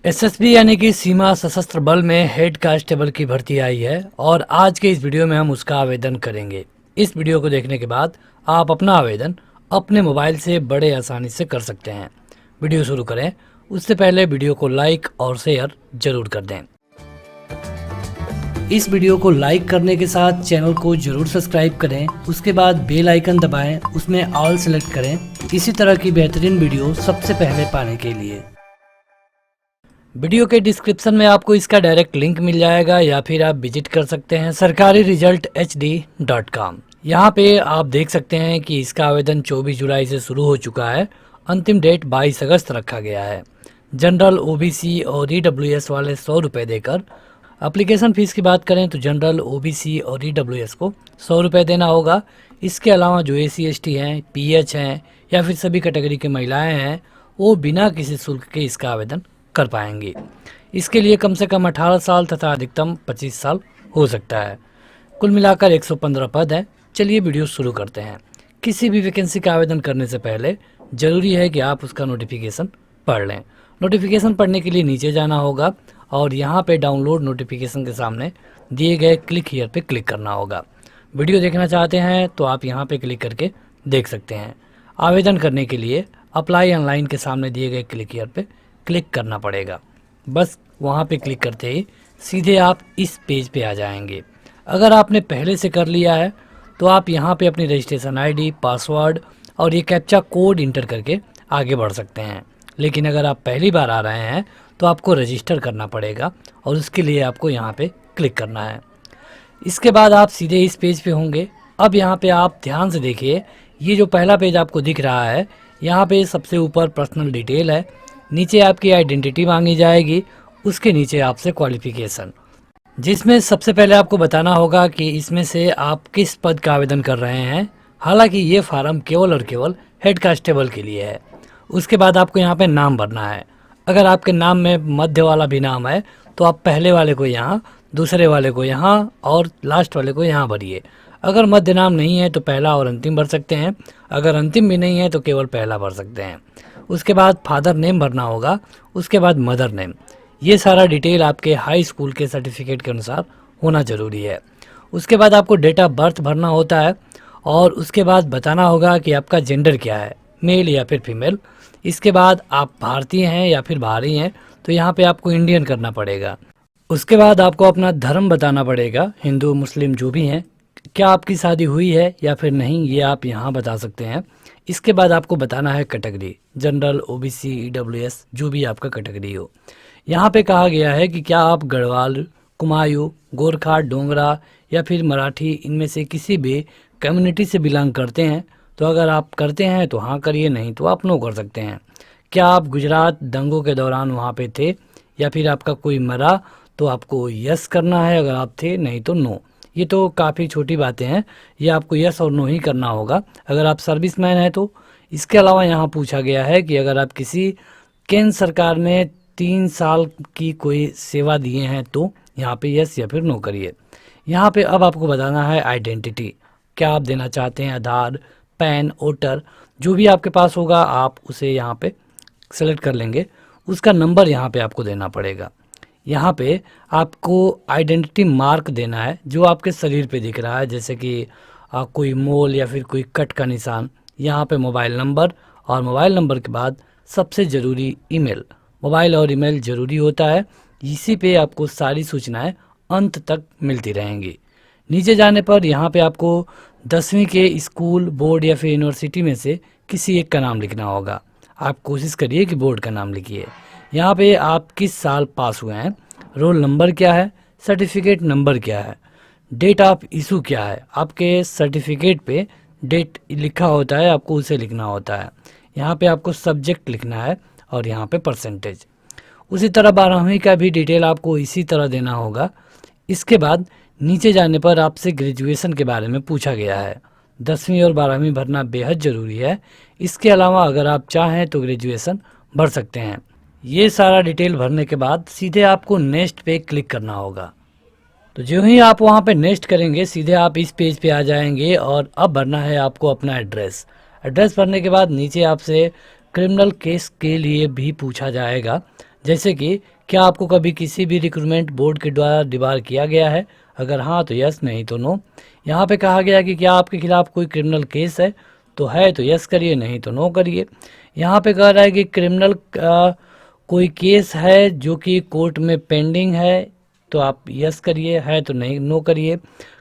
SSB यानी कि सीमा सशस्त्र बल में हेड कांस्टेबल की भर्ती आई है और आज के इस वीडियो में हम उसका आवेदन करेंगे। इस वीडियो को देखने के बाद आप अपना आवेदन अपने मोबाइल से बड़े आसानी से कर सकते हैं। वीडियो शुरू करें उससे पहले वीडियो को लाइक और शेयर जरूर कर दें। इस वीडियो को लाइक करने के साथ चैनल को जरूर सब्सक्राइब करें। उसके बाद बेल आइकन दबाएं, उसमें ऑल सेलेक्ट करें इसी तरह की बेहतरीन वीडियो सबसे पहले पाने के लिए। वीडियो के डिस्क्रिप्शन में आपको इसका डायरेक्ट लिंक मिल जाएगा या फिर आप विजिट कर सकते हैं sarkariresulthd.com। यहाँ पे आप देख सकते हैं कि इसका आवेदन 24 जुलाई से शुरू हो चुका है। अंतिम डेट 22 अगस्त रखा गया है। जनरल, ओबीसी और ईडब्ल्यूएस वाले 100 रुपये देकर। एप्लीकेशन फ़ीस की बात करें तो जनरल, ओबीसी और ईडब्ल्यूएस को 100 रुपये देना होगा। इसके अलावा जो एसी एसटी हैं, पीएच हैं या फिर सभी कैटेगरी की महिलाएँ हैं वो बिना किसी शुल्क के इसका आवेदन कर पाएंगे। इसके लिए कम से कम 18 साल तथा अधिकतम 25 साल हो सकता है। कुल मिलाकर 115 पद हैं। चलिए वीडियो शुरू करते हैं। किसी भी वैकेंसी का आवेदन करने से पहले ज़रूरी है कि आप उसका नोटिफिकेशन पढ़ लें। नोटिफिकेशन पढ़ने के लिए नीचे जाना होगा और यहाँ पे डाउनलोड नोटिफिकेशन के सामने दिए गए क्लिक हियर पे क्लिक करना होगा। वीडियो देखना चाहते हैं तो आप यहाँ पे क्लिक करके देख सकते हैं। आवेदन करने के लिए अप्लाई ऑनलाइन के सामने दिए गए क्लिक हियर पे क्लिक करना पड़ेगा। बस वहाँ पे क्लिक करते ही सीधे आप इस पेज पे आ जाएंगे। अगर आपने पहले से कर लिया है तो आप यहाँ पे अपनी रजिस्ट्रेशन आईडी, पासवर्ड और ये कैप्चा कोड इंटर करके आगे बढ़ सकते हैं। लेकिन अगर आप पहली बार आ रहे हैं तो आपको रजिस्टर करना पड़ेगा और उसके लिए आपको यहाँ पे क्लिक करना है। इसके बाद आप सीधे इस पेज पे होंगे। अब यहाँ पे आप ध्यान से देखिए, ये जो पहला पेज आपको दिख रहा है यहाँ पे सबसे ऊपर पर्सनल डिटेल है, नीचे आपकी आइडेंटिटी मांगी जाएगी, उसके नीचे आपसे क्वालिफिकेशन, जिसमें सबसे पहले आपको बताना होगा कि इसमें से आप किस पद का आवेदन कर रहे हैं। हालांकि ये फार्म केवल और केवल हेड कांस्टेबल के लिए है। उसके बाद आपको यहाँ पे नाम भरना है। अगर आपके नाम में मध्य वाला भी नाम है तो आप पहले वाले को यहाँ, दूसरे वाले को यहाँ और लास्ट वाले को यहाँ भरिए। अगर मध्य नाम नहीं है तो पहला और अंतिम भर सकते हैं। अगर अंतिम भी नहीं है तो केवल पहला भर सकते हैं। उसके बाद फादर नेम भरना होगा, उसके बाद मदर नेम। ये सारा डिटेल आपके हाई स्कूल के सर्टिफिकेट के अनुसार होना ज़रूरी है। उसके बाद आपको डेट ऑफ बर्थ भरना होता है और उसके बाद बताना होगा कि आपका जेंडर क्या है, मेल या फिर फीमेल। इसके बाद आप भारतीय हैं या फिर बाहरी हैं तो यहाँ पे आपको इंडियन करना पड़ेगा। उसके बाद आपको अपना धर्म बताना पड़ेगा, हिंदू मुस्लिम जो भी हैं। क्या आपकी शादी हुई है या फिर नहीं ये आप यहाँ बता सकते हैं। इसके बाद आपको बताना है कैटेगरी, जनरल, ओबीसी, ईडब्ल्यूएस जो भी आपका कैटेगरी हो। यहाँ पे कहा गया है कि क्या आप गढ़वाल, कुमायूं, गोरखा, डोगरा या फिर मराठी इनमें से किसी भी कम्युनिटी से बिलोंग करते हैं। तो अगर आप करते हैं तो हाँ करिए, नहीं तो आप नो कर सकते हैं। क्या आप गुजरात दंगों के दौरान वहाँ पे थे या फिर आपका कोई मरा तो आपको यस करना है अगर आप थे, नहीं तो नो। ये तो काफ़ी छोटी बातें हैं, ये आपको यस और नो ही करना होगा अगर आप सर्विसमैन हैं तो। इसके अलावा यहाँ पूछा गया है कि अगर आप किसी केंद्र सरकार में 3 साल की कोई सेवा दिए हैं तो यहाँ पे यस या फिर नो करिए। यहाँ पे अब आपको बताना है आइडेंटिटी, क्या आप देना चाहते हैं। आधार, पैन, वोटर जो भी आपके पास होगा आप उसे यहाँ पे सेलेक्ट कर लेंगे। उसका नंबर यहाँ पे आपको देना पड़ेगा। यहाँ पे आपको आइडेंटिटी मार्क देना है जो आपके शरीर पे दिख रहा है, जैसे कि कोई मोल या फिर कोई कट का निशान। यहाँ पे मोबाइल नंबर और मोबाइल नंबर के बाद सबसे ज़रूरी ईमेल। मोबाइल और ईमेल ज़रूरी होता है। इसी पे आपको सारी सूचनाएं अंत तक मिलती रहेंगी। नीचे जाने पर यहाँ पे आपको 10वीं के स्कूल, बोर्ड या फिर यूनिवर्सिटी में से किसी एक का नाम लिखना होगा। आप कोशिश करिए कि बोर्ड का नाम लिखिए। यहाँ पे आप किस साल पास हुए हैं, रोल नंबर क्या है, सर्टिफिकेट नंबर क्या है, डेट ऑफ इशू क्या है। आपके सर्टिफिकेट पे डेट लिखा होता है, आपको उसे लिखना होता है। यहाँ पे आपको सब्जेक्ट लिखना है और यहाँ पे परसेंटेज। उसी तरह 12वीं का भी डिटेल आपको इसी तरह देना होगा। इसके बाद नीचे जाने पर आपसे ग्रेजुएशन के बारे में पूछा गया है। 10वीं और 12वीं भरना बेहद ज़रूरी है। इसके अलावा अगर आप चाहें तो ग्रेजुएशन भर सकते हैं। ये सारा डिटेल भरने के बाद सीधे आपको नेक्स्ट पे क्लिक करना होगा। तो जो ही आप वहाँ पे नेक्स्ट करेंगे सीधे आप इस पेज पे आ जाएंगे और अब भरना है आपको अपना एड्रेस। एड्रेस भरने के बाद नीचे आपसे क्रिमिनल केस के लिए भी पूछा जाएगा। जैसे कि क्या आपको कभी किसी भी रिक्रूटमेंट बोर्ड के द्वारा डिबार किया गया है, अगर हाँ तो यस, नहीं तो नो। यहाँ पे कहा गया कि क्या आपके खिलाफ कोई क्रिमिनल केस है तो यस करिए, नहीं तो नो करिए। यहाँ पे कह रहा है कि क्रिमिनल कोई केस है जो कि कोर्ट में पेंडिंग है तो आप यस करिए, है तो नहीं नो करिए।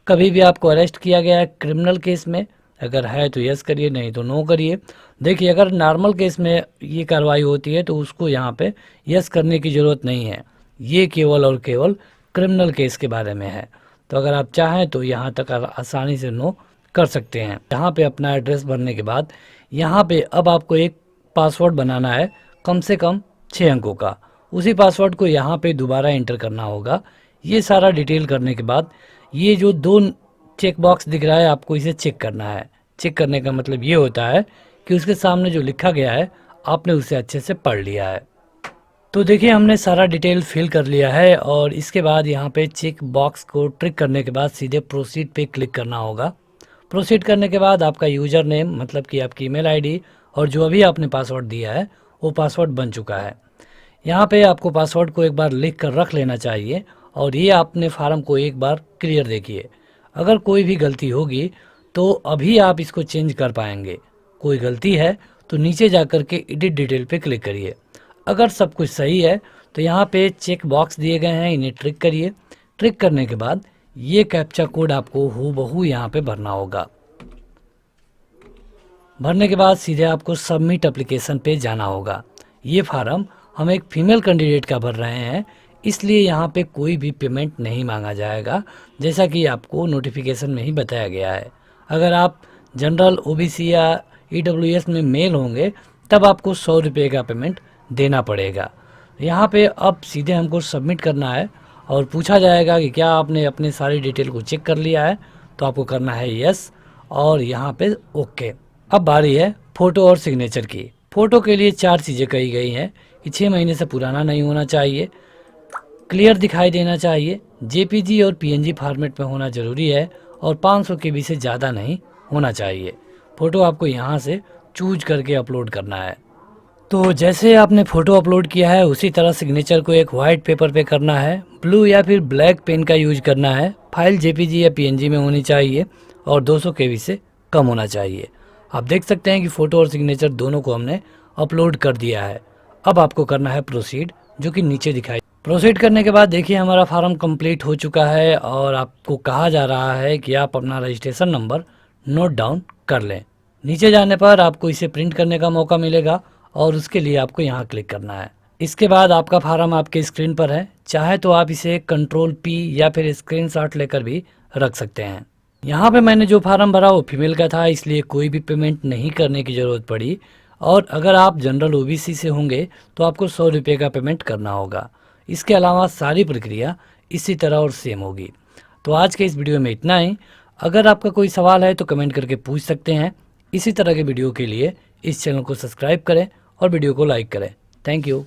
कभी भी आपको अरेस्ट किया गया है क्रिमिनल केस में, अगर है तो यस करिए, नहीं तो नो करिए। देखिए अगर नॉर्मल केस में ये कार्रवाई होती है तो उसको यहाँ पे यस करने की ज़रूरत नहीं है, ये केवल और केवल क्रिमिनल केस के बारे में है। तो अगर आप चाहें तो यहाँ तक आसानी से नो कर सकते हैं। यहाँ पे अपना एड्रेस भरने के बाद यहाँ पे अब आपको एक पासवर्ड बनाना है कम से कम 6 अंकों का। उसी पासवर्ड को यहाँ पे दोबारा एंटर करना होगा। ये सारा डिटेल करने के बाद ये जो 2 चेक बॉक्स दिख रहा है आपको इसे चेक करना है। चेक करने का मतलब ये होता है कि उसके सामने जो लिखा गया है आपने उसे अच्छे से पढ़ लिया है। तो देखिए हमने सारा डिटेल फिल कर लिया है और इसके बाद यहाँ पे चेक बॉक्स को ट्रिक करने के बाद सीधे प्रोसीड पे क्लिक करना होगा। प्रोसीड करने के बाद आपका यूज़र नेम मतलब कि आपकी ईमेल आईडी और जो अभी आपने पासवर्ड दिया है वो पासवर्ड बन चुका है। यहाँ पे आपको पासवर्ड को एक बार लिख कर रख लेना चाहिए और ये आपने फार्म को एक बार क्लियर देखिए। अगर कोई भी गलती होगी तो अभी आप इसको चेंज कर पाएंगे। कोई गलती है तो नीचे जा कर के एडिट डिटेल पे क्लिक करिए। अगर सब कुछ सही है तो यहाँ पे चेक बॉक्स दिए गए हैं, इन्हें ट्रिक करिए। ट्रिक करने के बाद ये कैप्चा कोड आपको हूबहू यहाँ पे भरना होगा। भरने के बाद सीधे आपको सबमिट एप्लीकेशन पे जाना होगा। ये फार्म हम एक फीमेल कैंडिडेट का भर रहे हैं, इसलिए यहाँ पे कोई भी पेमेंट नहीं मांगा जाएगा, जैसा कि आपको नोटिफिकेशन में ही बताया गया है। अगर आप जनरल ओबीसी या ईडब्ल्यूएस में मेल होंगे तब आपको 100 रुपये का पेमेंट देना पड़ेगा। यहाँ पे अब सीधे हमको सबमिट करना है और पूछा जाएगा कि क्या आपने अपने सारी डिटेल को चेक कर लिया है, तो आपको करना है यस और यहाँ पे ओके। अब बारी है फ़ोटो और सिग्नेचर की। फ़ोटो के लिए 4 चीज़ें कही गई हैं कि 6 महीने से पुराना नहीं होना चाहिए, क्लियर दिखाई देना चाहिए, जेपीजी और पीएनजी फॉर्मेट में होना ज़रूरी है और 500 केबी से ज़्यादा नहीं होना चाहिए। फ़ोटो आपको यहाँ से चूज करके अपलोड करना है। तो जैसे आपने फ़ोटो अपलोड किया है उसी तरह सिग्नेचर को एक वाइट पेपर पे करना है। ब्लू या फिर ब्लैक पेन का यूज करना है। फाइल जेपीजी या पीएनजी में होनी चाहिए और 200 केबी से कम होना चाहिए। आप देख सकते हैं कि फ़ोटो और सिग्नेचर दोनों को हमने अपलोड कर दिया है। अब आपको करना है प्रोसीड, जो कि नीचे दिखाई। प्रोसीड करने के बाद देखिए हमारा फार्म कंप्लीट हो चुका है और आपको कहा जा रहा है कि आप अपना रजिस्ट्रेशन नंबर नोट डाउन कर लें। नीचे जाने पर आपको इसे प्रिंट करने का मौका मिलेगा और उसके लिए आपको यहाँ क्लिक करना है। इसके बाद आपका फार्म आपके स्क्रीन पर है, चाहे तो आप इसे कंट्रोल P या फिर स्क्रीनशॉट लेकर भी रख सकते हैं। यहाँ पे मैंने जो फार्म भरा वो फीमेल का था, इसलिए कोई भी पेमेंट नहीं करने की ज़रूरत पड़ी। और अगर आप जनरल ओबीसी से होंगे तो आपको 100 रुपये का पेमेंट करना होगा। इसके अलावा सारी प्रक्रिया इसी तरह और सेम होगी। तो आज के इस वीडियो में इतना ही। अगर आपका कोई सवाल है तो कमेंट करके पूछ सकते हैं। इसी तरह के वीडियो के लिए इस चैनल को सब्सक्राइब करें और वीडियो को लाइक करें। Thank you.